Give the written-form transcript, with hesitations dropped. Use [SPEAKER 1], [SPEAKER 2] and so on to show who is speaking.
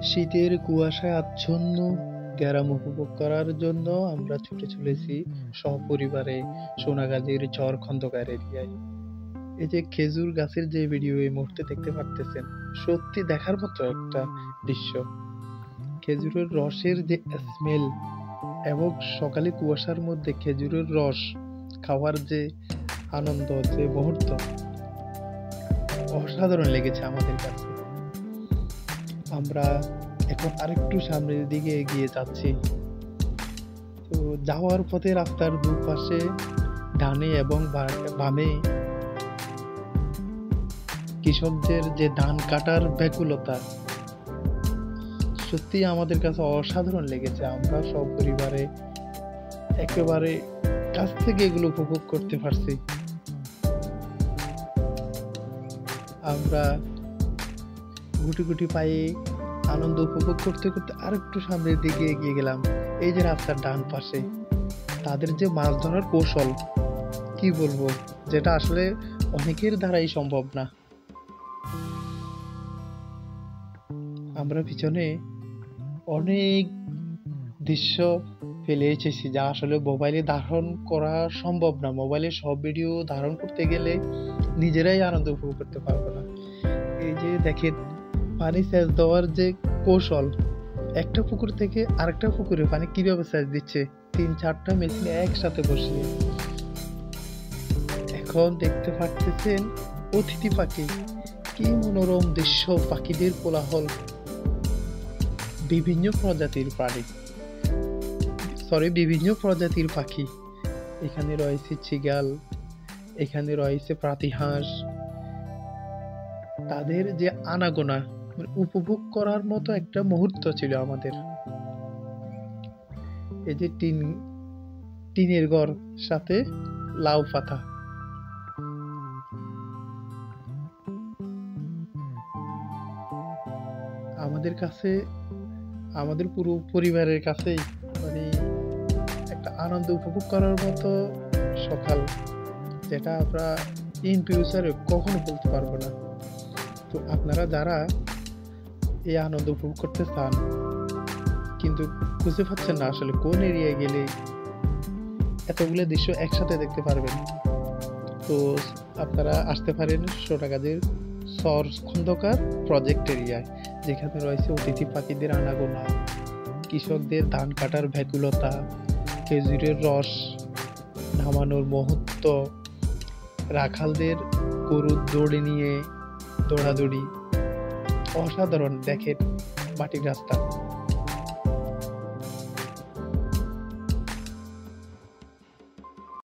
[SPEAKER 1] শীতের কুয়াশায় আচ্ছন্ন গ্রাম উপভোগ করার জন্য আমরা ছুটে চলেছি সপরিবারে সোনাগাজীর চর খন্দকার এরিয়ায়। এই যে খেজুর গাছের যে ভিডিও এই মুহূর্তে দেখতে পারতেছেন, সত্যি দেখার মতো একটা দৃশ্য। খেজুরের রসের যে স্মেল এবং সকালে কুয়াশার মধ্যে খেজুরের রস খাওয়ার যে আনন্দ, যে মুহূর্ত, অসাধারণ লেগেছে আমাদের কাছে। আমরা এখন আরেকটু সামনের দিকে এগিয়ে যাচ্ছি। তো যাওয়ার পথে রাস্তার দুপাশে ডানে এবং বামে কৃষকদের যে ধান কাটার ব্যাকুলতা সত্যি আমাদের কাছে অসাধারণ লেগেছে। আমরা সপরিবারে একেবারে কাছ থেকে এগুলো উপভোগ করতে পারছি। আমরা গুটি গুটি পায়ে আনন্দ উপভোগ করতে করতে আরেকটু সামনের দিকে এগিয়ে গেলাম। এই যে রাস্তার ডান পাশে তাদের যে মাছ ধরার কৌশল, কি বলবো, যেটা আসলে অনেকের দ্বারাই সম্ভব না। আমরা পিছনে অনেক দৃশ্য ফেলে এসেছি যা আসলে মোবাইলে ধারণ করা সম্ভব না। মোবাইলে সব ভিডিও ধারণ করতে গেলে নিজেরাই আনন্দ উপভোগ করতে পারবো না। এই যে দেখেন পানি সেচ দেওয়ার যে কৌশল, একটা পুকুর থেকে আরেকটা পুকুরে পানি কিভাবে সেচ দিচ্ছে, 3-4টা মেশিন একসাথে বসিয়ে। এখন দেখতে পাচ্ছেন অতিথি পাখি, কি মনোরম দৃশ্য, পাখিদের কোলাহল, বিভিন্ন প্রজাতির পাখি। এখানে রয়েছে চিগাল, এখানে রয়েছে প্রাতিহাঁস। তাদের যে আনাগোনা উপভোগ করার মতো একটা মুহূর্ত ছিল আমাদের। এই যে টিনের ঘর সাথে লাউ পাতা, আমাদের কাছে, আমাদের পুরো পরিবারের কাছেই মানে একটা আনন্দ উপভোগ করার মতো সকাল, যেটা আমরা ইন ফিউচারে কখনো বলতে পারবো না। তো আপনারা যারা এই আনন্দ উপভোগ করতে চান কিন্তু খুঁজে পাচ্ছেন না আসলে কোন এরিয়ায় গেলে এতগুলো দৃশ্য একসাথে দেখতে পারবেন, তো আপনারা আসতে পারেন সোনাগাজীর চর খন্দকার প্রজেক্ট এরিয়ায়, যেখানে রয়েছে অতিথি পাখিদের আনাগোনা, কৃষকদের ধান কাটার ব্যাকুলতা, খেজুরের রস নামানোর মুহূর্ত, রাখালদের গরুর দড়ি নিয়ে দৌড়াদৌড়ি। অসাধারণ। দেখেন মাটির রাস্তা,